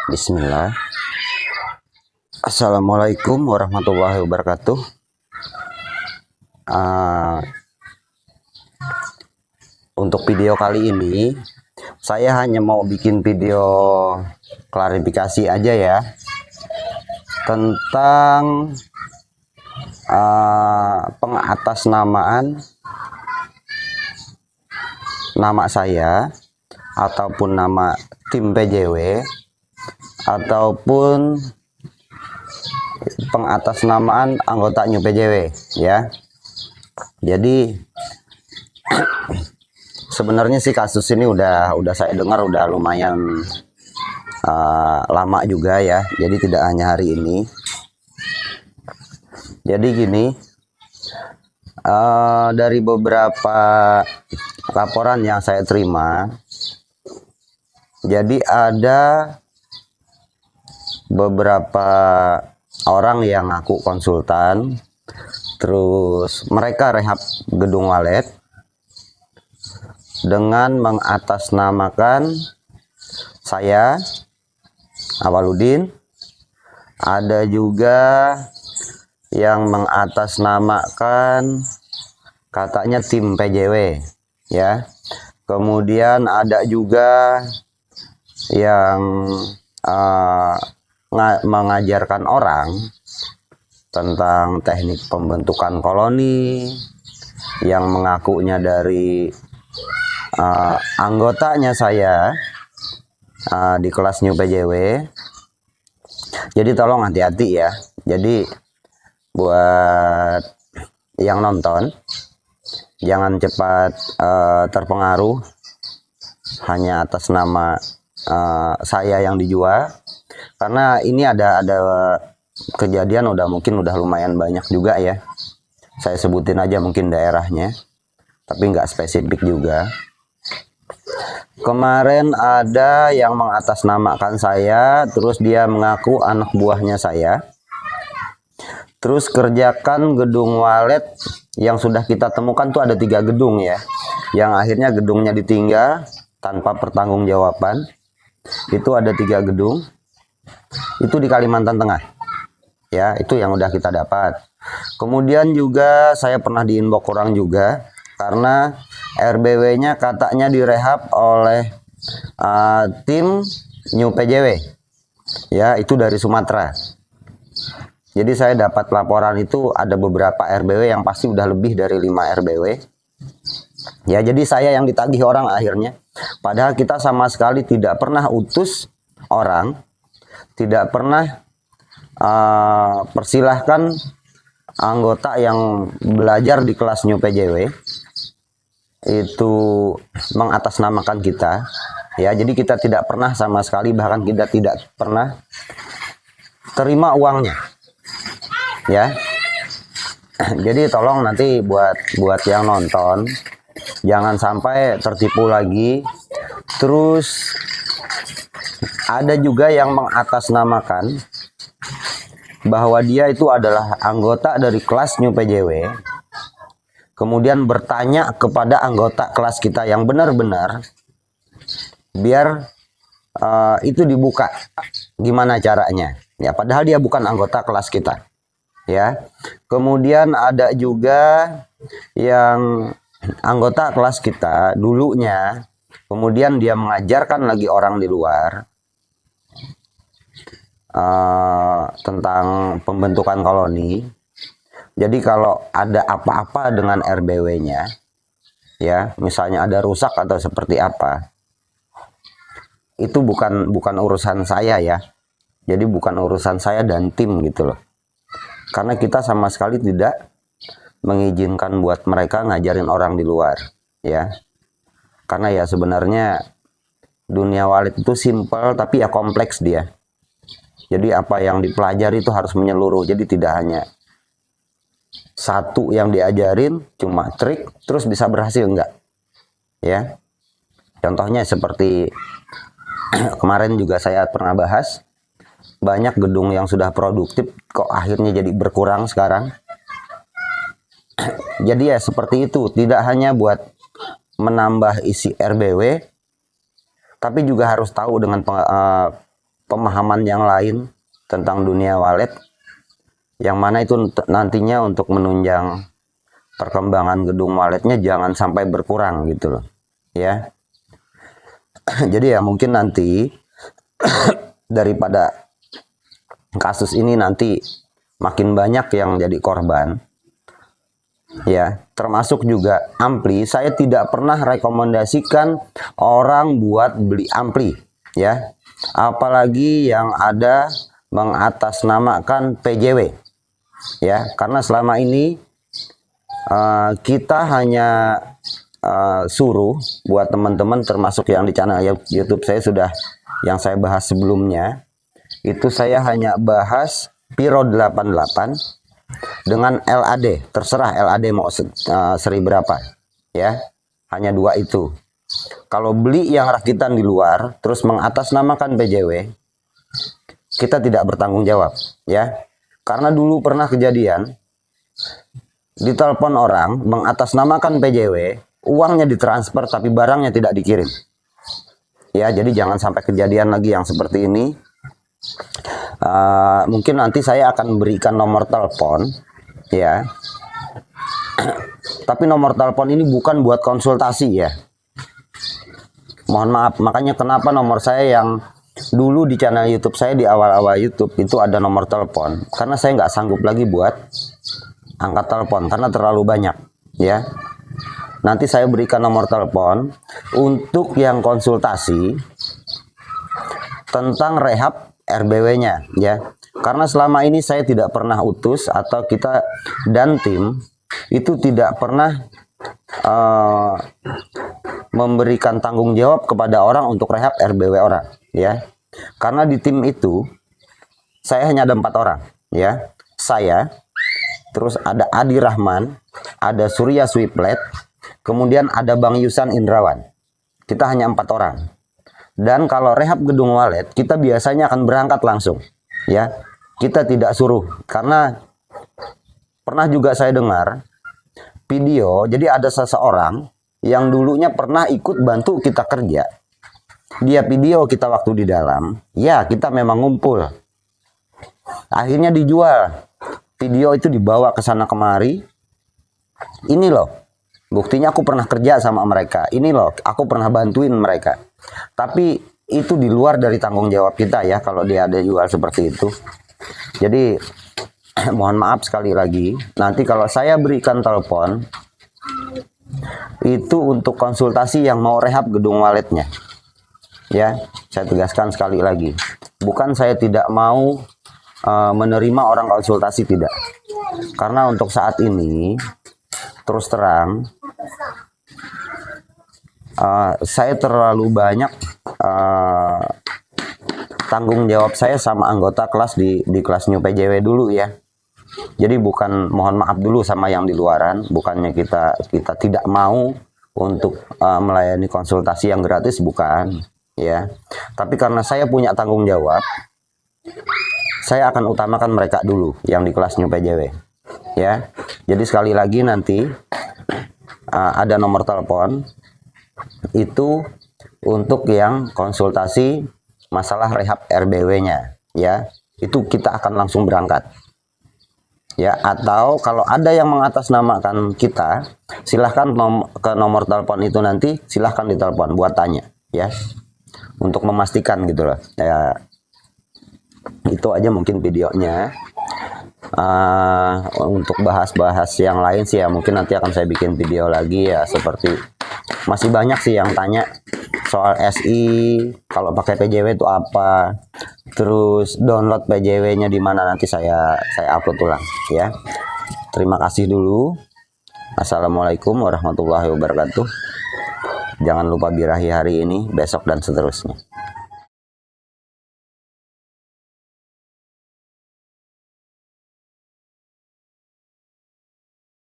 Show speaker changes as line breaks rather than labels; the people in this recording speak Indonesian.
Bismillah. Assalamualaikum warahmatullahi wabarakatuh. Untuk video kali ini saya hanya mau bikin video klarifikasi aja ya tentang pengatasnamaan nama saya ataupun nama tim PJW ataupun pengatasnamaan anggota New PJW ya. Jadi sebenarnya sih kasus ini udah saya dengar udah lumayan lama juga ya. Jadi tidak hanya hari ini. Jadi gini, dari beberapa laporan yang saya terima, jadi ada beberapa orang yang ngaku konsultan, terus mereka rehab gedung walet dengan mengatasnamakan saya, Awaludin. Ada juga yang mengatasnamakan katanya tim PJW ya. Kemudian ada juga yang mengajarkan orang tentang teknik pembentukan koloni, yang mengakunya dari anggotanya saya di kelas New PJW. Jadi tolong hati-hati ya. Jadi buat yang nonton jangan cepat terpengaruh hanya atas nama saya yang dijual, karena ini ada kejadian mungkin udah lumayan banyak juga ya. Saya sebutin aja mungkin daerahnya, tapi nggak spesifik juga. Kemarin ada yang mengatasnamakan saya, terus dia mengaku anak buahnya saya, terus kerjakan gedung walet yang sudah kita temukan tuh ada 3 gedung ya, yang akhirnya gedungnya ditinggal tanpa pertanggungjawaban. Itu ada 3 gedung, itu di Kalimantan Tengah ya, itu yang udah kita dapat. Kemudian juga saya pernah di inbox orang juga, karena RBW-nya katanya direhab oleh tim New PJW ya, itu dari Sumatera. Jadi saya dapat laporan itu ada beberapa RBW yang pasti udah lebih dari 5 RBW ya. Jadi saya yang ditagih orang akhirnya, padahal kita sama sekali tidak pernah utus orang, tidak pernah persilahkan anggota yang belajar di kelas New PJW itu mengatasnamakan kita ya. Jadi kita tidak pernah sama sekali, bahkan kita tidak pernah terima uangnya ya. Jadi tolong nanti buat yang nonton jangan sampai tertipu lagi. Terus ada juga yang mengatasnamakan bahwa dia itu adalah anggota dari kelas New PJW, kemudian bertanya kepada anggota kelas kita yang benar-benar biar itu dibuka gimana caranya ya, padahal dia bukan anggota kelas kita ya. Kemudian ada juga yang anggota kelas kita dulunya, kemudian dia mengajarkan lagi orang di luar tentang pembentukan koloni. Jadi kalau ada apa-apa dengan RBW-nya ya, misalnya ada rusak atau seperti apa, itu bukan urusan saya ya. Jadi bukan urusan saya dan tim gitu loh. Karena kita sama sekali tidak mengizinkan buat mereka ngajarin orang di luar ya. Karena ya sebenarnya dunia walet itu simpel tapi ya kompleks dia. Jadi apa yang dipelajari itu harus menyeluruh. Jadi tidak hanya satu yang diajarin, cuma trik terus bisa berhasil, enggak ya. Contohnya seperti kemarin juga saya pernah bahas, banyak gedung yang sudah produktif kok akhirnya jadi berkurang sekarang. Jadi ya seperti itu, tidak hanya buat menambah isi RBW, tapi juga harus tahu dengan pemahaman yang lain tentang dunia wallet, yang mana itu nantinya untuk menunjang perkembangan gedung walletnya jangan sampai berkurang gitu loh ya. Jadi ya mungkin nanti daripada kasus ini nanti makin banyak yang jadi korban ya, termasuk juga ampli. Saya tidak pernah rekomendasikan orang buat beli ampli ya, apalagi yang ada mengatasnamakan PJW ya, karena selama ini kita hanya suruh buat teman-teman, termasuk yang di channel YouTube saya sudah, yang saya bahas sebelumnya itu saya hanya bahas Piro 88 dengan LAD, terserah LAD mau seri berapa ya, hanya dua itu. Kalau beli yang rakitan di luar terus mengatasnamakan PJW, kita tidak bertanggung jawab ya, karena dulu pernah kejadian ditelepon orang mengatasnamakan PJW, uangnya ditransfer tapi barangnya tidak dikirim ya. Jadi jangan sampai kejadian lagi yang seperti ini. Mungkin nanti saya akan berikan nomor telepon ya, tapi nomor telepon ini bukan buat konsultasi ya, mohon maaf. Makanya kenapa nomor saya yang dulu di channel YouTube saya di awal-awal YouTube itu ada nomor telepon, karena saya nggak sanggup lagi buat angkat telepon karena terlalu banyak ya. Nanti saya berikan nomor telepon untuk yang konsultasi tentang rehab RBW-nya ya. Karena selama ini saya tidak pernah utus, atau kita dan tim itu tidak pernah memberikan tanggung jawab kepada orang untuk rehab RBW orang ya. Karena di tim itu saya hanya ada 4 orang ya. Saya, terus ada Adi Rahman, ada Surya Swiplet, kemudian ada Bang Yusan Indrawan. Kita hanya 4 orang. Dan kalau rehab gedung wallet, kita biasanya akan berangkat langsung ya. Kita tidak suruh, karena pernah juga saya dengar video, jadi ada seseorang yang dulunya pernah ikut bantu kita kerja. Dia video kita waktu di dalam, ya kita memang ngumpul. Akhirnya dijual. Video itu dibawa ke sana kemari. Ini loh, buktinya aku pernah kerja sama mereka. Ini loh, aku pernah bantuin mereka. Tapi itu di luar dari tanggung jawab kita ya, kalau dia ada jual seperti itu. Jadi mohon maaf sekali lagi, nanti kalau saya berikan telepon itu untuk konsultasi yang mau rehab gedung walletnya ya. Saya tegaskan sekali lagi, bukan saya tidak mau menerima orang konsultasi, tidak. Karena untuk saat ini terus terang saya terlalu banyak tanggung jawab saya sama anggota kelas di kelas New PJW dulu ya. Jadi bukan, mohon maaf dulu sama yang di luaran, bukannya kita tidak mau untuk melayani konsultasi yang gratis, bukan ya. Tapi karena saya punya tanggung jawab, saya akan utamakan mereka dulu yang di kelas New PJW ya. Jadi sekali lagi nanti ada nomor telepon itu untuk yang konsultasi masalah rehab RBW-nya ya. Itu kita akan langsung berangkat ya. Atau kalau ada yang mengatasnamakan kita, silahkan ke nomor telepon itu, nanti silahkan ditelepon buat tanya ya, untuk memastikan gitu loh ya. Itu aja mungkin videonya. Untuk bahas-bahas yang lain sih ya, mungkin nanti akan saya bikin video lagi ya. Seperti masih banyak sih yang tanya soal SI, kalau pakai PJW itu apa, terus download PJW-nya di mana, nanti saya upload ulang ya. Terima kasih dulu. Assalamualaikum warahmatullahi wabarakatuh. Jangan lupa birahi hari ini, besok, dan seterusnya.